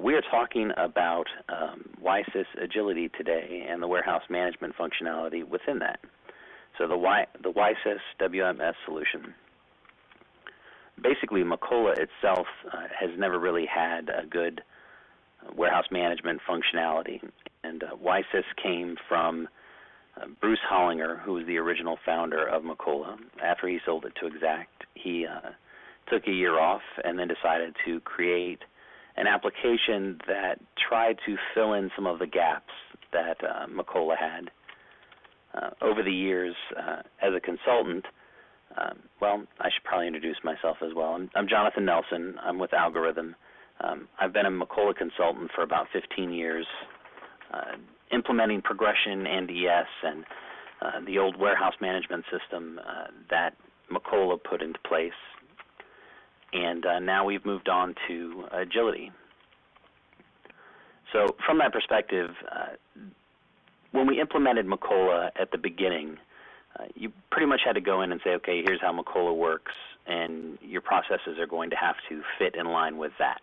We are talking about WiSys Agility today and the warehouse management functionality within that. So the WiSys WMS solution. Basically, Macola itself has never really had a good warehouse management functionality, and WiSys came from Bruce Hollinger, who was the original founder of Macola. After he sold it to Exact, he took a year off and then decided to create an application that tried to fill in some of the gaps that Macola had. Over the years, as a consultant, well, I should probably introduce myself as well. I'm Jonathan Nelson. I'm with Algorithm. I've been a Macola consultant for about 15 years, implementing progression and ES and the old warehouse management system that Macola put into place. And now we've moved on to Agility. So from that perspective, when we implemented Macola at the beginning, you pretty much had to go in and say, okay, here's how Macola works, and your processes are going to have to fit in line with that.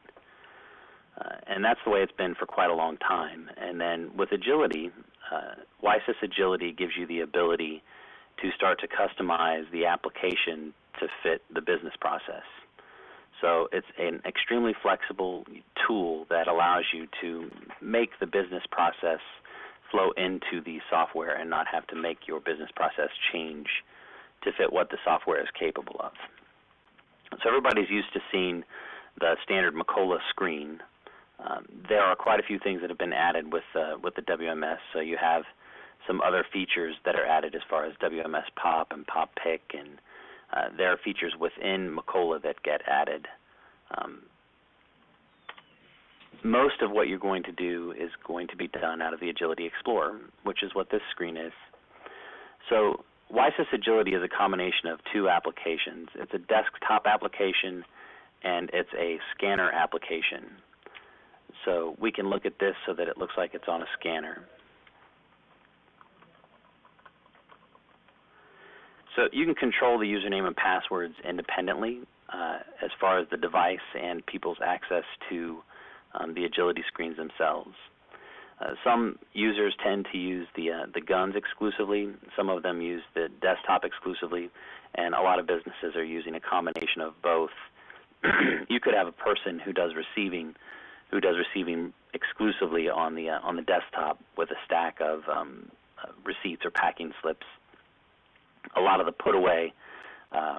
And that's the way it's been for quite a long time. And then with Agility, WiSys Agility gives you the ability to start to customize the application to fit the business process. So it's an extremely flexible tool that allows you to make the business process flow into the software and not have to make your business process change to fit what the software is capable of. So everybody's used to seeing the standard Macola screen. There are quite a few things that have been added with the WMS. So you have some other features that are added as far as WMS Pop and Pop Pick, and there are features within Macola that get added. Most of what you're going to do is going to be done out of the Agility Explorer, which is what this screen is. So WiSys Agility is a combination of two applications. It's a desktop application and it's a scanner application. So we can look at this so that it looks like it's on a scanner. So you can control the username and passwords independently as far as the device and people's access to the Agility screens themselves. Some users tend to use the guns exclusively. Some of them use the desktop exclusively, and a lot of businesses are using a combination of both. You could have a person who does receiving exclusively on the desktop with a stack of receipts or packing slips. A lot of the put away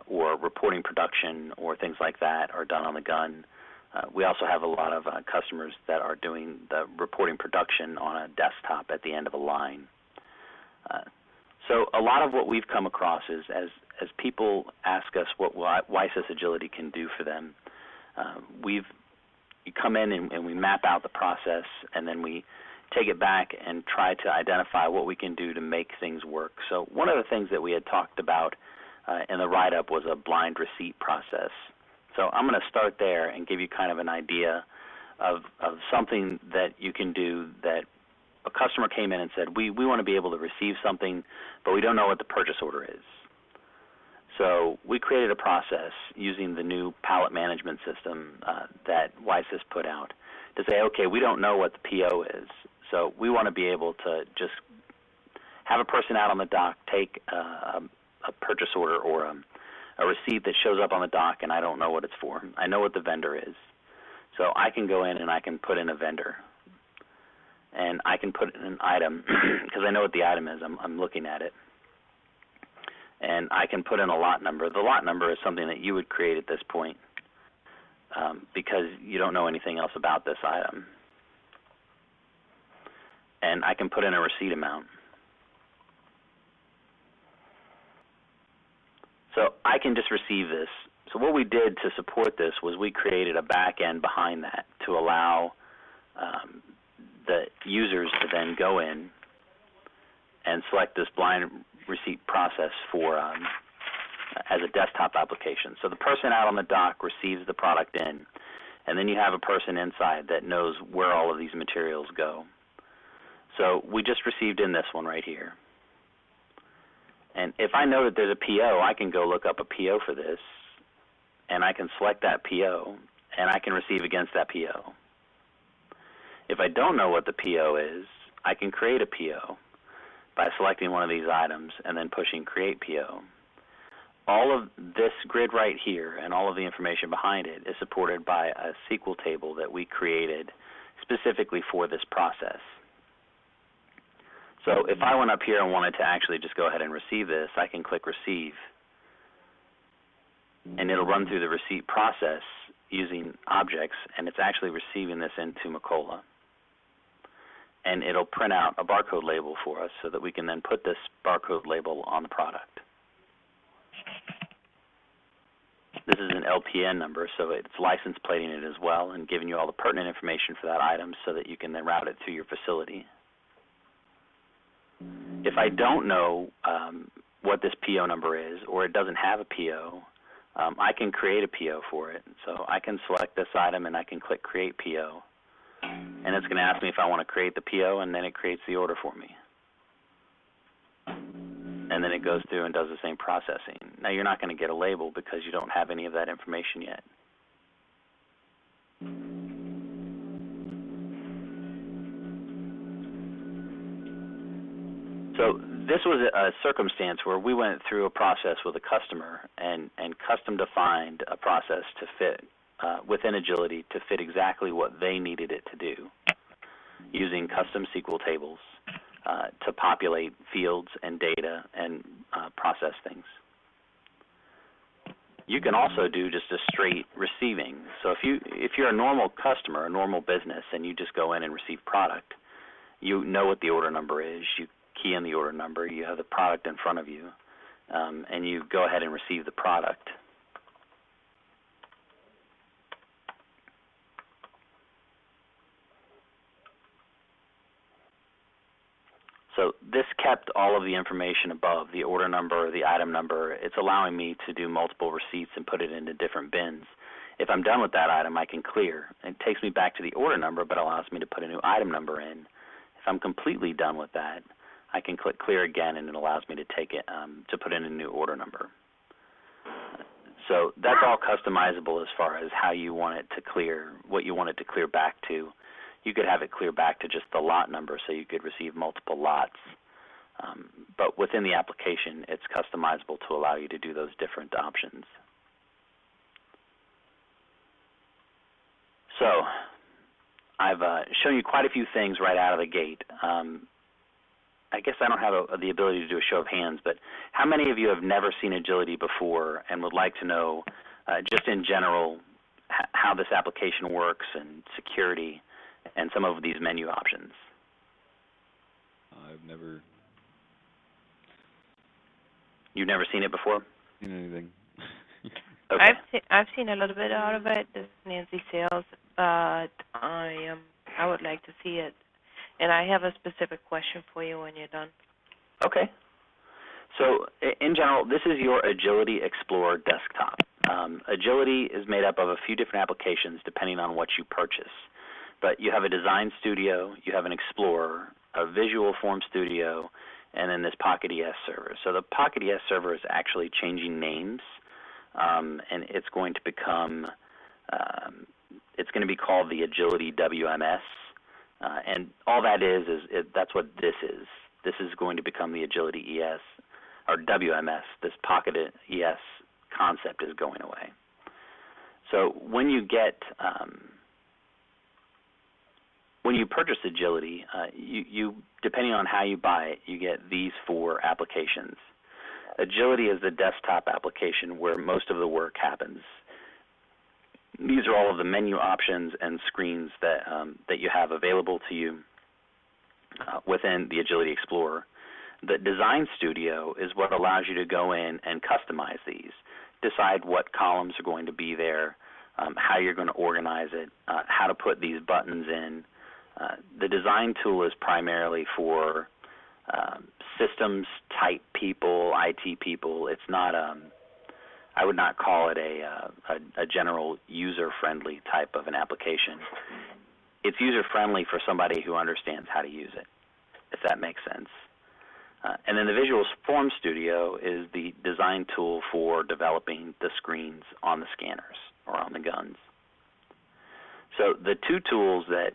or reporting production or things like that are done on the gun. We also have a lot of customers that are doing the reporting production on a desktop at the end of a line. So a lot of what we've come across is as people ask us what WiSys Agility can do for them, we come in and we map out the process, and then we take it back and try to identify what we can do to make things work. So one of the things that we had talked about in the write-up was a blind receipt process. So I'm going to start there and give you kind of an idea of something that you can do that a customer came in and said, we want to be able to receive something, but we don't know what the purchase order is. So we created a process using the new pallet management system that WiSys put out to say, okay, we don't know what the PO is. So we want to be able to just have a person out on the dock take a purchase order or a receipt that shows up on the dock, and I don't know what it's for. I know what the vendor is. So I can go in and I can put in a vendor. And I can put in an item because I know what the item is. I'm looking at it. And I can put in a lot number. The lot number is something that you would create at this point because you don't know anything else about this item. And I can put in a receipt amount. So I can just receive this. So what we did to support this was we created a back end behind that to allow the users to then go in and select this blind receipt process for as a desktop application. So the person out on the dock receives the product in, and then you have a person inside that knows where all of these materials go. So we just received in this one right here. And if I know that there's a PO, I can go look up a PO for this, and I can select that PO, and I can receive against that PO. If I don't know what the PO is, I can create a PO by selecting one of these items and then pushing Create PO. All of this grid right here and all of the information behind it is supported by a SQL table that we created specifically for this process. So if I went up here and wanted to actually just go ahead and receive this, I can click Receive, and it'll run through the receipt process using objects, and it's actually receiving this into Macola. And it'll print out a barcode label for us so that we can then put this barcode label on the product. This is an LPN number, so it's license plating it as well and giving you all the pertinent information for that item so that you can then route it through your facility. If I don't know what this PO number is, or it doesn't have a PO, I can create a PO for it. So I can select this item and I can click Create PO. And it's going to ask me if I want to create the PO, and then it creates the order for me. And then it goes through and does the same processing. Now you're not going to get a label because you don't have any of that information yet. So this was a circumstance where we went through a process with a customer and custom defined a process to fit within Agility to fit exactly what they needed it to do, using custom SQL tables to populate fields and data and process things. You can also do just a straight receiving. So if you're a normal customer, a normal business, and you just go in and receive product, you know what the order number is. You key in the order number. You have the product in front of you, and you go ahead and receive the product. So this kept all of the information above, the order number, the item number. It's allowing me to do multiple receipts and put it into different bins. If I'm done with that item, I can clear. It takes me back to the order number, but allows me to put a new item number in. If I'm completely done with that, I can click Clear again, and it allows me to take it to put in a new order number. So that's all customizable as far as how you want it to clear, what you want it to clear back to. You could have it clear back to just the lot number so you could receive multiple lots. But within the application, it's customizable to allow you to do those different options. So I've shown you quite a few things right out of the gate. I guess I don't have the ability to do a show of hands, but how many of you have never seen Agility before and would like to know, just in general, how this application works and security and some of these menu options? I've never. You've never seen it before? Seen anything. Okay. I've seen a little bit out of it. This is Nancy Sales, but I would like to see it, and I have a specific question for you when you're done. Okay. So in general, this is your Agility Explorer desktop. Agility is made up of a few different applications depending on what you purchase. But you have a Design Studio, you have an Explorer, a Visual Form Studio, and then this Pocket ES server. So the Pocket ES server is actually changing names, and it's going to become, it's going to be called the Agility WMS, and all that is that's what this is. This is going to become the Agility ES, or WMS. This Pocket ES concept is going away. So when you get when you purchase Agility, you depending on how you buy it, you get these 4 applications. Agility is the desktop application where most of the work happens. These are all of the menu options and screens that that you have available to you within the Agility Explorer. The Design Studio is what allows you to go in and customize these, decide what columns are going to be there, how you're going to organize it, how to put these buttons in. The design tool is primarily for systems type people, IT people. It's not I would not call it a general user-friendly type of an application. It's user-friendly for somebody who understands how to use it, if that makes sense. And then the Visual Form Studio is the design tool for developing the screens on the scanners or on the guns. So the 2 tools that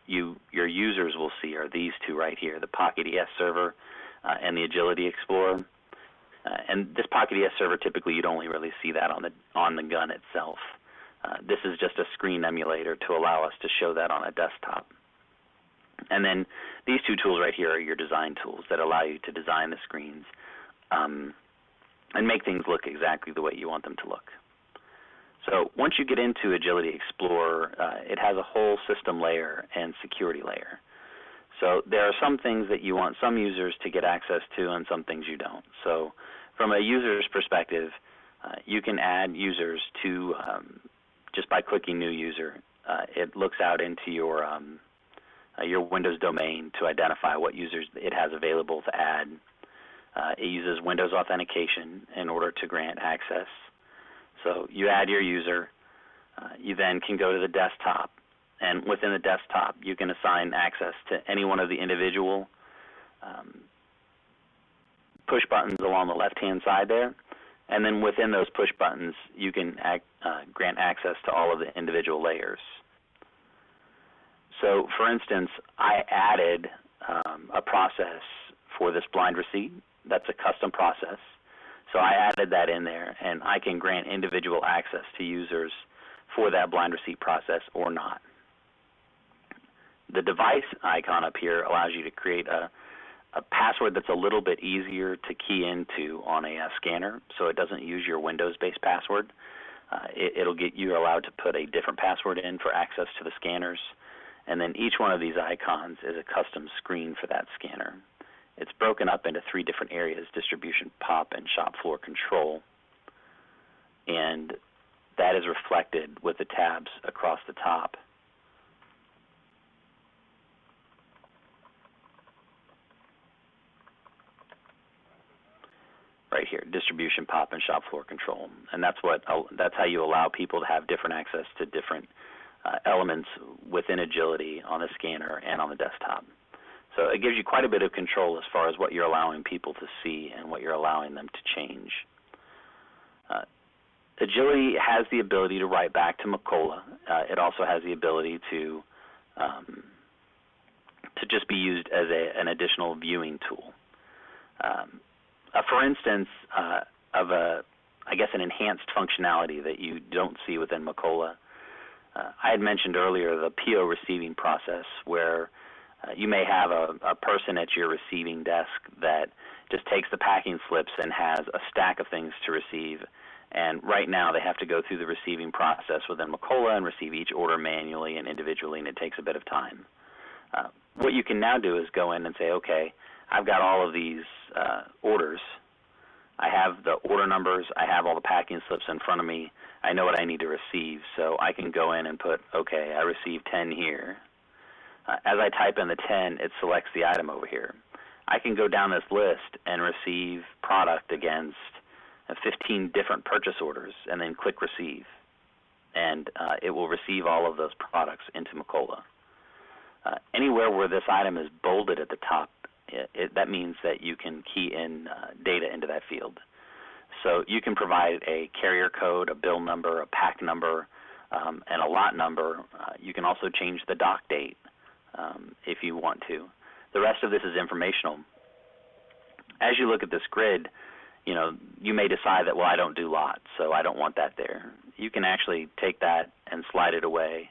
your users will see are these two right here, the Pocket ES server and the Agility Explorer. And this Pocket ES server, typically you'd only really see that on the gun itself. This is just a screen emulator to allow us to show that on a desktop. And then these two tools right here are your design tools that allow you to design the screens and make things look exactly the way you want them to look. So once you get into Agility Explorer, it has a whole system layer and security layer. So there are some things that you want some users to get access to and some things you don't. So from a user's perspective, you can add users to, just by clicking New User, it looks out into your Windows domain to identify what users it has available to add. It uses Windows authentication in order to grant access. So you add your user, you then can go to the desktop, and within the desktop you can assign access to any one of the individual push buttons along the left-hand side there, and then within those push buttons you can grant access to all of the individual layers. So for instance, I added a process for this blind receipt. That's a custom process. So I added that in there, and I can grant individual access to users for that blind receipt process or not. The device icon up here allows you to create a password that's a little bit easier to key into on a scanner, so it doesn't use your Windows-based password. You're allowed to put a different password in for access to the scanners, and then each one of these icons is a custom screen for that scanner. It's broken up into 3 different areas: distribution, POP, and shop floor control. And that is reflected with the tabs across the top. Right here, distribution, POP, and shop floor control. And that's how you allow people to have different access to different elements within Agility on the scanner and on the desktop. So it gives you quite a bit of control as far as what you're allowing people to see and what you're allowing them to change. Agility has the ability to write back to Macola. It also has the ability to just be used as an additional viewing tool. For instance, of an enhanced functionality that you don't see within Macola, I had mentioned earlier the PO receiving process, where you may have a person at your receiving desk that just takes the packing slips and has a stack of things to receive, and right now they have to go through the receiving process within Macola and receive each order manually and individually, and it takes a bit of time. What you can now do is go in and say, okay, I've got all of these orders. I have the order numbers. I have all the packing slips in front of me. I know what I need to receive, so I can go in and put, okay, I received 10 here. As I type in the 10, it selects the item over here. I can go down this list and receive product against 15 different purchase orders and then click Receive. And it will receive all of those products into Macola. Anywhere where this item is bolded at the top, that means that you can key in data into that field. So you can provide a carrier code, a bill number, a pack number, and a lot number. You can also change the dock date if you want to. The rest of this is informational. As you look at this grid, you may decide that, well, I don't do lots, so I don't want that there. You can actually take that and slide it away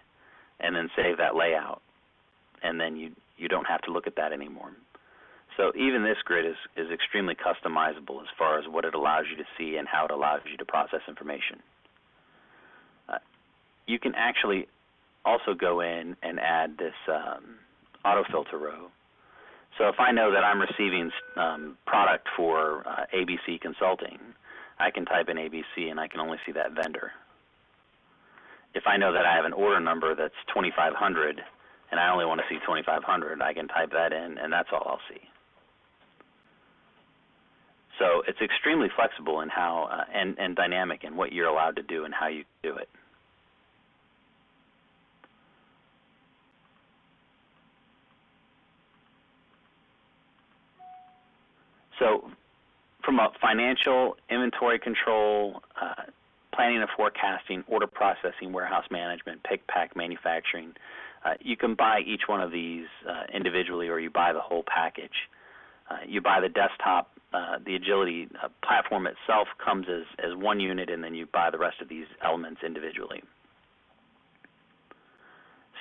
and then save that layout, and then you don't have to look at that anymore. So even this grid is extremely customizable as far as what it allows you to see and how it allows you to process information. You can actually also go in and add this autofilter row. So if I know that I'm receiving product for ABC Consulting, I can type in ABC and I can only see that vendor. If I know that I have an order number that's 2500 and I only want to see 2500, I can type that in and that's all I'll see. So it's extremely flexible in how and dynamic in what you're allowed to do and how you do it. So from a financial, inventory control, planning and forecasting, order processing, warehouse management, pick, pack, manufacturing. You can buy each one of these individually, or you buy the whole package. You buy the desktop, the Agility platform itself comes as one unit, and then you buy the rest of these elements individually.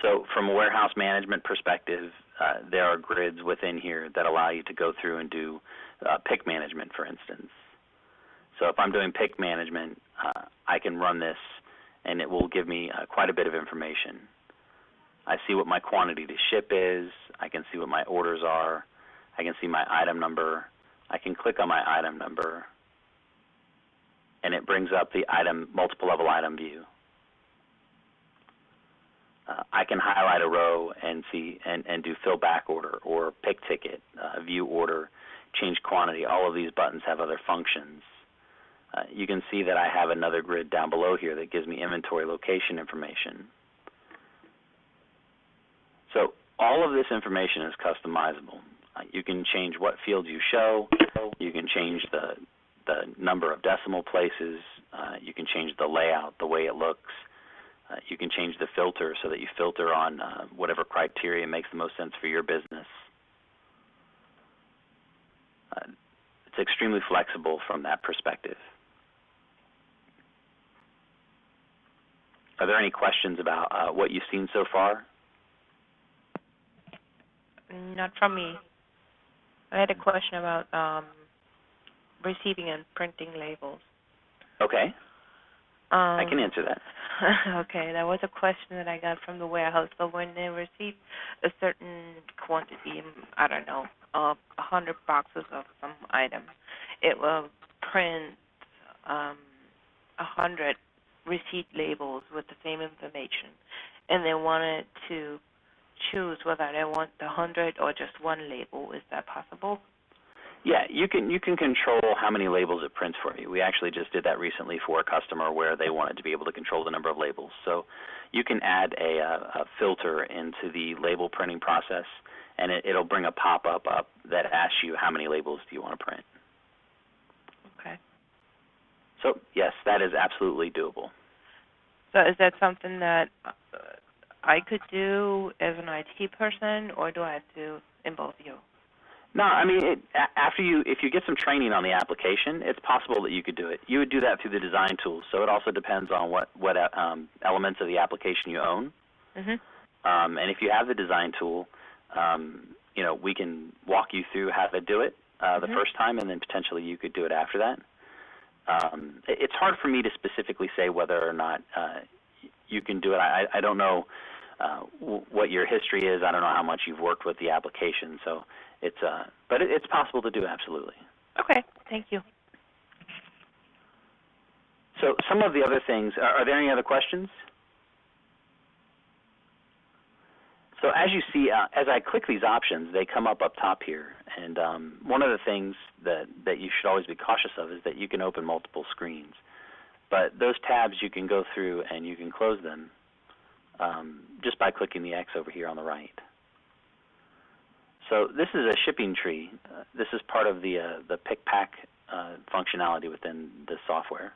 So from a warehouse management perspective, there are grids within here that allow you to go through and do pick management, for instance. So if I'm doing pick management, I can run this, and it will give me quite a bit of information. I see what my quantity to ship is. I can see what my orders are. I can see my item number. I can click on my item number, and it brings up the item multiple level item view. I can highlight a row and see and do fill back order or pick ticket, view order, change quantity. All of these buttons have other functions. You can see that I have another grid down below here that gives me inventory location information. So all of this information is customizable. You can change what fields you show. You can change the number of decimal places. You can change the layout, the way it looks. You can change the filter so that you filter on whatever criteria makes the most sense for your business. It's extremely flexible from that perspective. Are there any questions about what you've seen so far? Not from me. I had a question about receiving and printing labels. Okay. I can answer that. Okay, that was a question that I got from the warehouse. So when they receive a certain quantity, I don't know, 100 boxes of some item, it will print 100 receipt labels with the same information, and they wanted to choose whether they want the 100 or just one label. Is that possible? Yeah, you can control how many labels it prints for you. We actually just did that recently for a customer where they wanted to be able to control the number of labels. So you can add a filter into the label printing process, and it'll bring a pop-up up that asks you how many labels do you want to print. Okay. So yes, that is absolutely doable. So is that something that I could do as an IT person, or do I have to involve you? No, I mean, if you get some training on the application, it's possible that you could do it. You would do that through the design tools, so it also depends on what elements of the application you own. Mm-hmm. And if you have the design tool, we can walk you through how to do it the first time, and then potentially you could do it after that. It's hard for me to specifically say whether or not you can do it. I don't know what your history is. I don't know how much you've worked with the application, so but it's possible to do, absolutely. Okay, thank you. So some of the other things, are there any other questions? So as you see, as I click these options, they come up top here. And one of the things that you should always be cautious of is that you can open multiple screens. But those tabs, you can go through and you can close them just by clicking the X over here on the right. So this is a shipping tree. This is part of the pick-pack functionality within the software.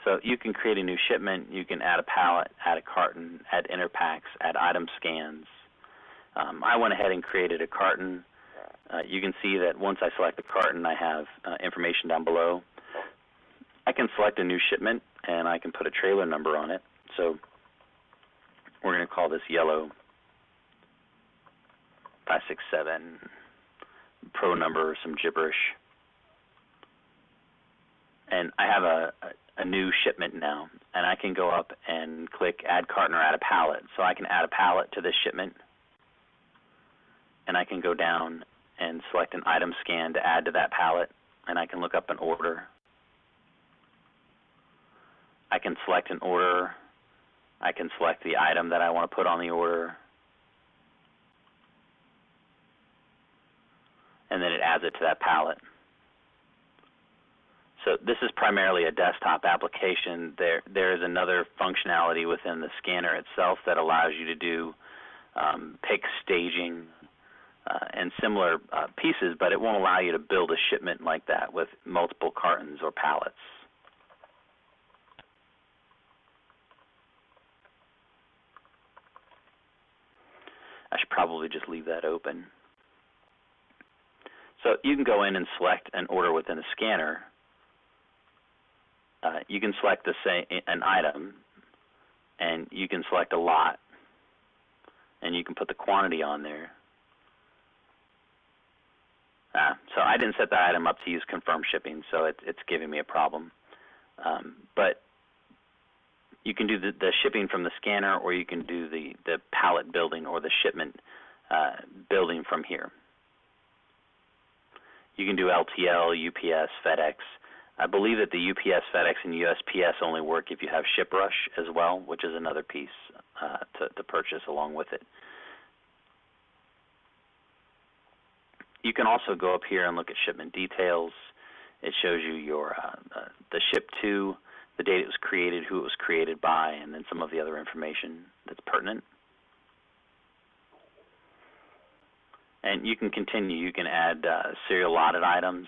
So you can create a new shipment. You can add a pallet, add a carton, add interpacks, add item scans. I went ahead and created a carton. You can see that once I select the carton, I have information down below. I can select a new shipment, and I can put a trailer number on it. So we're going to call this yellow 567, pro number, some gibberish. And I have a new shipment now, and I can go up and click Add Carton or Add a Pallet. So I can add a pallet to this shipment, and I can go down and select an item scan to add to that pallet, and I can look up an order. I can select an order. I can select the item that I want to put on the order, and then it adds it to that pallet. So this is primarily a desktop application. There is another functionality within the scanner itself that allows you to do pick staging and similar pieces, but it won't allow you to build a shipment like that with multiple cartons or pallets. probably just leave that open. So you can go in and select an order within a scanner. You can select an item, and you can select a lot, and you can put the quantity on there. So I didn't set the item up to use confirm shipping, so it's giving me a problem. But you can do the shipping from the scanner, or you can do the pallet building or the shipment building from here. You can do LTL, UPS, FedEx. I believe that the UPS, FedEx, and USPS only work if you have ShipRush as well, which is another piece to purchase along with it. You can also go up here and look at shipment details. It shows you your the ship to, the date it was created, who it was created by, and then some of the other information that's pertinent. And you can continue. You can add serial allotted items.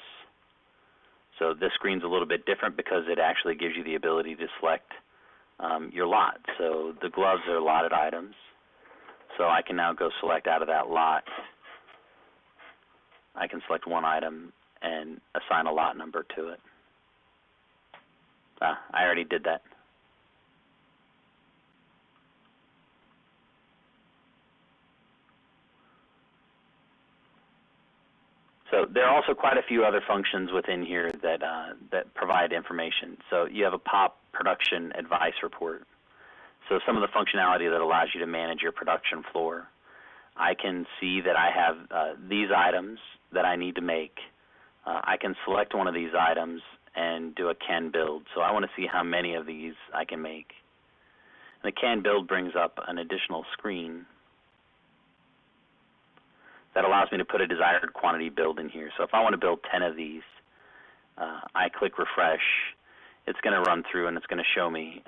So this screen's a little bit different because it actually gives you the ability to select your lot. So the gloves are allotted items. So I can now go select out of that lot. I can select one item and assign a lot number to it. I already did that. So there are also quite a few other functions within here that provide information. So you have a POP production advice report. So some of the functionality that allows you to manage your production floor. I can see that I have these items that I need to make. I can select one of these items and do a can build. So I want to see how many of these I can make. And the can build brings up an additional screen that allows me to put a desired quantity build in here. So if I want to build 10 of these, I click refresh. It's going to run through and it's going to show me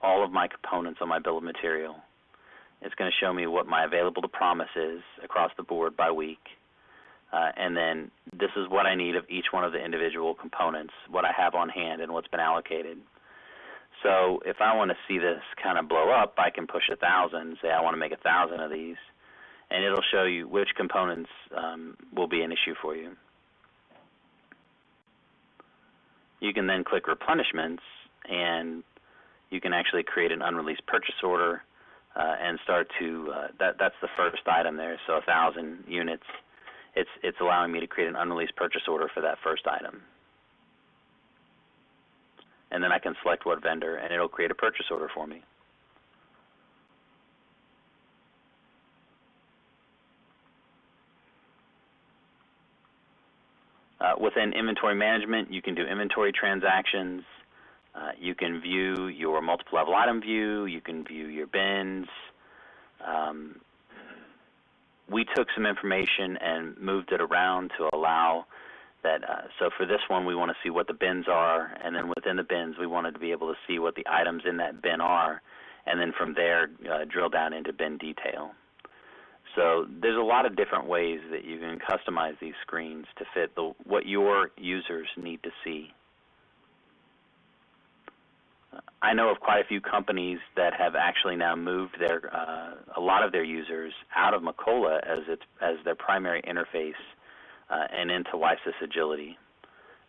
all of my components on my bill of material. It's going to show me what my available to promise is across the board by week. And then this is what I need of each one of the individual components, what I have on hand and what's been allocated. So if I want to see this kind of blow up, I can push 1,000 and say I want to make 1,000 of these. And it'll show you which components will be an issue for you. You can then click replenishments, and you can actually create an unreleased purchase order and start to, that's the first item there, so 1,000 units. It's allowing me to create an unreleased purchase order for that first item. And then I can select what vendor, and it'll create a purchase order for me. Within inventory management, you can do inventory transactions. You can view your multiple level item view. You can view your bins. We took some information and moved it around to allow that. So for this one, we want to see what the bins are, and then within the bins, we wanted to be able to see what the items in that bin are, and then from there, drill down into bin detail. So there's a lot of different ways that you can customize these screens to fit what your users need to see. I know of quite a few companies that have actually now moved a lot of their users out of Macola as their primary interface and into WiSys Agility,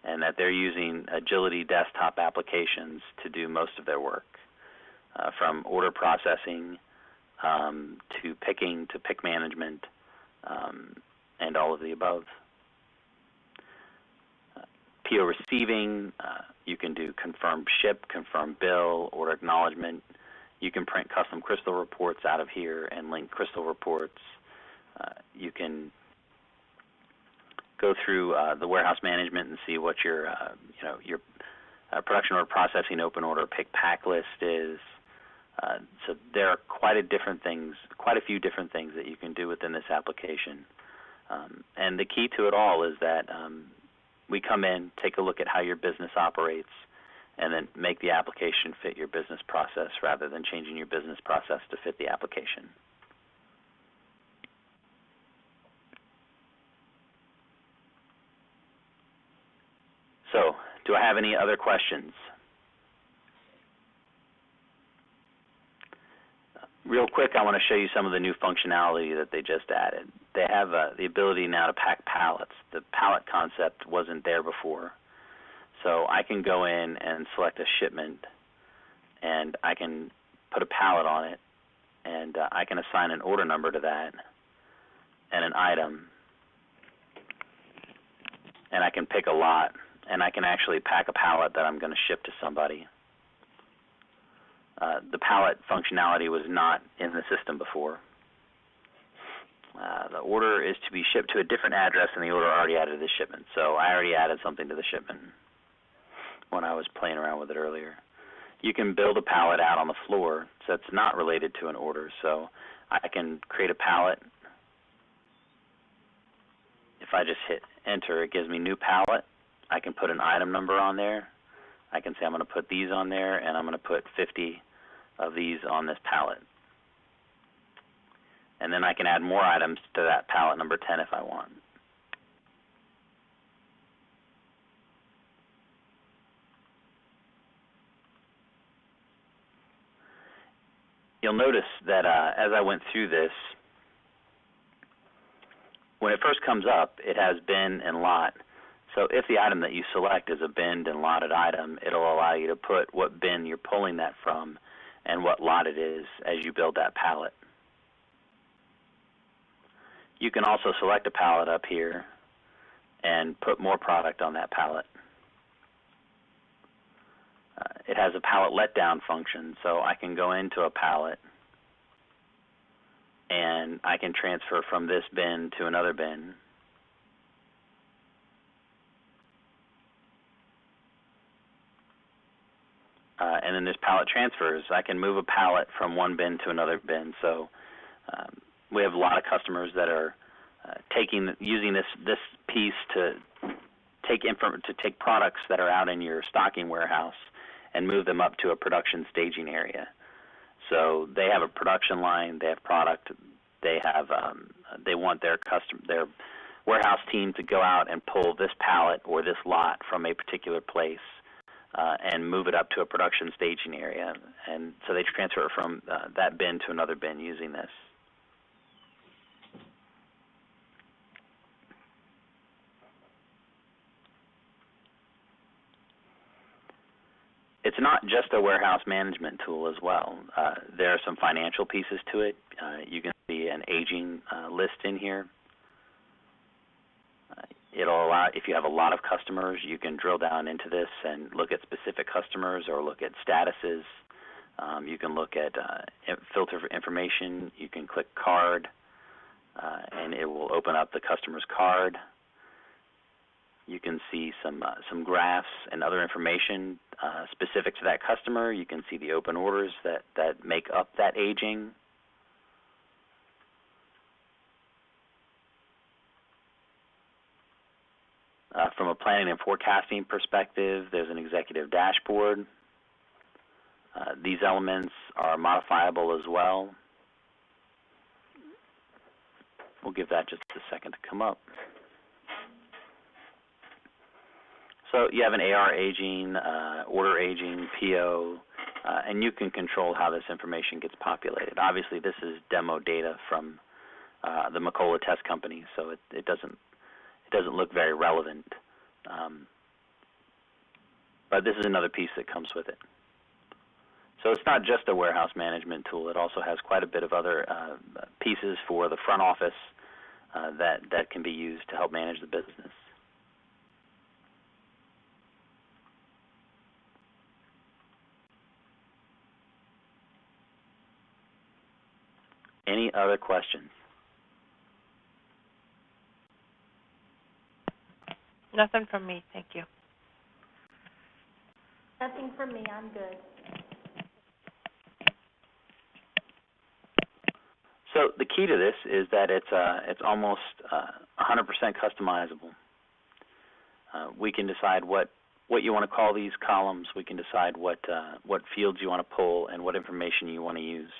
and that they're using Agility desktop applications to do most of their work, from order processing to picking, to pick management, and all of the above. PO receiving, you can do confirm ship, confirm bill, order acknowledgement. You can print custom crystal reports out of here and link crystal reports. You can go through the warehouse management and see what your production order processing open order pick pack list is. So there are quite a few different things that you can do within this application. And the key to it all is that we come in, take a look at how your business operates, and then make the application fit your business process rather than changing your business process to fit the application. So, do I have any other questions? Real quick, I want to show you some of the new functionality that they just added. They have the ability now to pack pallets. The pallet concept wasn't there before. So I can go in and select a shipment, and I can put a pallet on it, and I can assign an order number to that and an item, and I can pick a lot, and I can actually pack a pallet that I'm going to ship to somebody. The pallet functionality was not in the system before. The order is to be shipped to a different address, and the order already added the shipment. So I already added something to the shipment when I was playing around with it earlier. You can build a pallet out on the floor, so it's not related to an order. So I can create a pallet. If I just hit enter, it gives me new pallet. I can put an item number on there. I can say I'm going to put these on there, and I'm going to put 50 of these on this pallet. And then I can add more items to that pallet number 10 if I want. You'll notice that as I went through this, when it first comes up, it has bin and lot. So if the item that you select is a binned and lotted item, it'll allow you to put what bin you're pulling that from and what lot it is as you build that pallet. You can also select a pallet up here and put more product on that pallet. It has a pallet letdown function, so I can go into a pallet and I can transfer from this bin to another bin. And then there's pallet transfers. I can move a pallet from one bin to another bin. So we have a lot of customers that are using this piece to take products that are out in your stocking warehouse and move them up to a production staging area. So they have a production line, they have product, they want their warehouse team to go out and pull this pallet or this lot from a particular place and move it up to a production staging area. And so they transfer it from that bin to another bin using this. It's not just a warehouse management tool as well. There are some financial pieces to it. You can see an aging list in here. It'll allow, if you have a lot of customers, you can drill down into this and look at specific customers or look at statuses. You can look at filter for information. You can click card, and it will open up the customer's card. You can see some graphs and other information specific to that customer. You can see the open orders that make up that aging. From a planning and forecasting perspective, there's an executive dashboard. These elements are modifiable as well. We'll give that just a second to come up. So you have an AR aging, order aging, PO, and you can control how this information gets populated. Obviously, this is demo data from the Macola test company, so it doesn't look very relevant. But this is another piece that comes with it. So it's not just a warehouse management tool. It also has quite a bit of other pieces for the front office that can be used to help manage the business. Any other questions? Nothing from me, thank you. Nothing from me, I'm good. So the key to this is that it's almost 100% customizable. We can decide what you want to call these columns. We can decide what fields you want to pull and what information you want to use.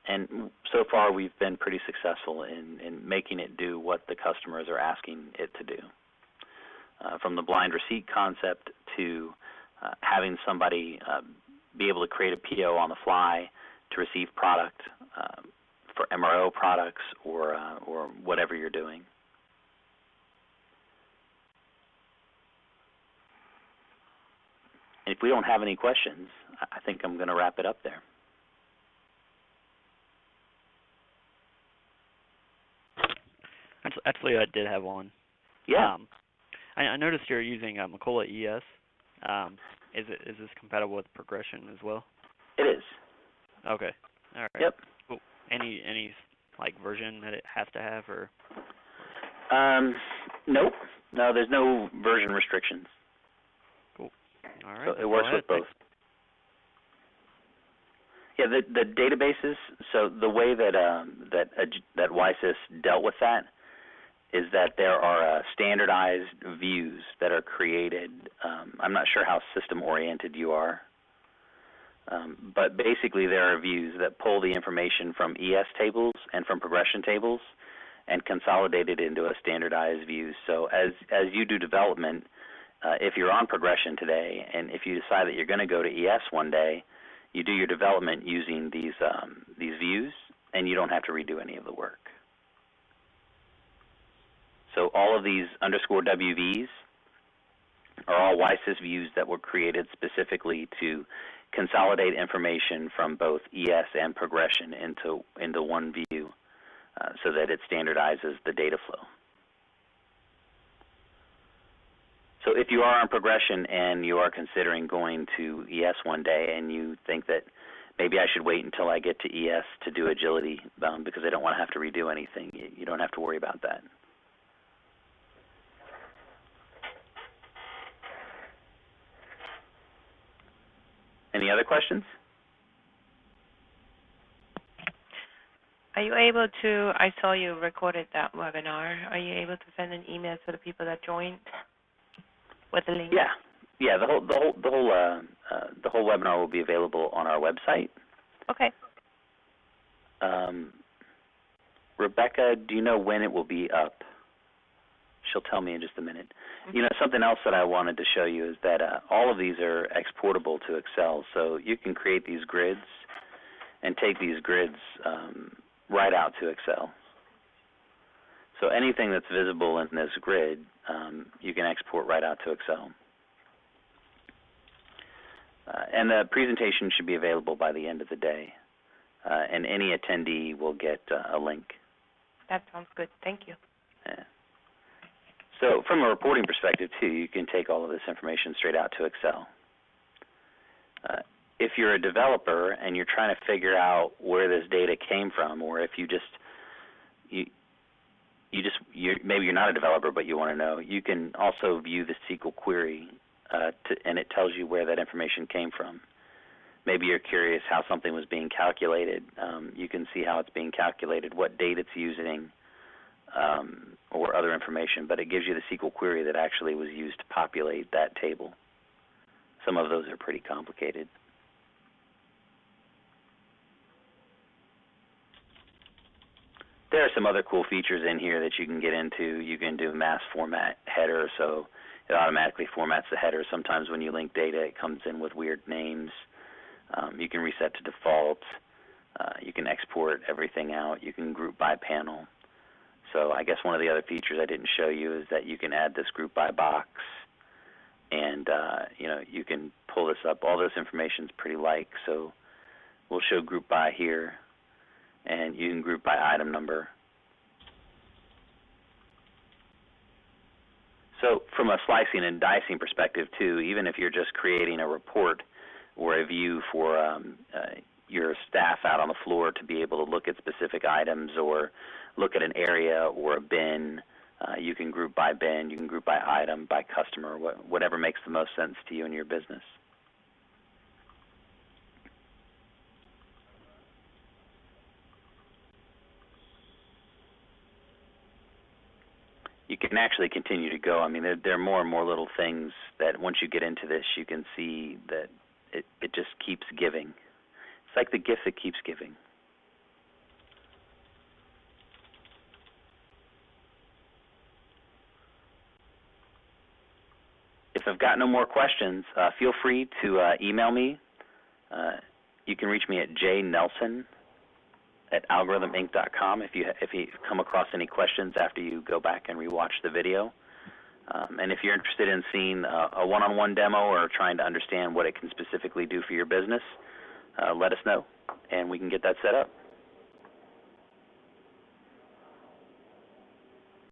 And so far, we've been pretty successful in making it do what the customers are asking it to do. From the blind receipt concept to having somebody be able to create a PO on the fly to receive product for MRO products or whatever you're doing. And if we don't have any questions, I think I'm going to wrap it up there. Actually, I did have one. Yeah. I noticed you're using Macola ES. Is this compatible with progression as well? It is. Okay. All right. Yep. Cool. Any like version that it has to have, or? Nope. No, there's no version restrictions. Cool. All right. So it works with both. Yeah, the databases. So the way that WiSys dealt with that is that there are standardized views that are created. I'm not sure how system-oriented you are, but basically there are views that pull the information from ES tables and from progression tables and consolidate it into a standardized view. So as you do development, if you're on progression today, and if you decide that you're going to go to ES one day, you do your development using these views, and you don't have to redo any of the work. So all of these _WVs are all WiSys views that were created specifically to consolidate information from both ES and progression into one view so that it standardizes the data flow. So if you are on progression and you are considering going to ES one day and you think that maybe I should wait until I get to ES to do agility because I don't want to have to redo anything, you don't have to worry about that. Any other questions? Are you able to, I saw you recorded that webinar, are you able to send an email to the people that joined with the link? Yeah. The whole webinar will be available on our website. Okay. Rebecca, do you know when it will be up? She'll tell me in just a minute. You know, something else that I wanted to show you is that all of these are exportable to Excel. So you can create these grids and take these grids right out to Excel. So anything that's visible in this grid, you can export right out to Excel. And the presentation should be available by the end of the day. And any attendee will get a link. That sounds good. Thank you. Yeah. So from a reporting perspective, too, you can take all of this information straight out to Excel. If you're a developer and you're trying to figure out where this data came from, or if maybe you're not a developer but you want to know, you can also view the SQL query and it tells you where that information came from. Maybe you're curious how something was being calculated. You can see how it's being calculated, what date it's using, or other information, but it gives you the SQL query that actually was used to populate that table. Some of those are pretty complicated. There are some other cool features in here that you can get into. You can do mass format header, so it automatically formats the header. Sometimes when you link data, it comes in with weird names. You can reset to default. You can export everything out. You can group by panel. So I guess one of the other features I didn't show you is that you can add this group by box, and you can pull this up. All this information is pretty light, so we'll show group by here, and you can group by item number. So from a slicing and dicing perspective too, even if you're just creating a report or a view for your staff out on the floor to be able to look at specific items or look at an area or a bin, you can group by bin, you can group by item, by customer, whatever makes the most sense to you and your business. You can actually continue to go. I mean, there are more and more little things that once you get into this, you can see that it just keeps giving. It's like the gift that keeps giving. If I've got no more questions, feel free to email me You can reach me at jnelson@algorithminc.com if you come across any questions after you go back and rewatch the video. And if you're interested in seeing a one-on-one demo or trying to understand what it can specifically do for your business, let us know, and we can get that set up.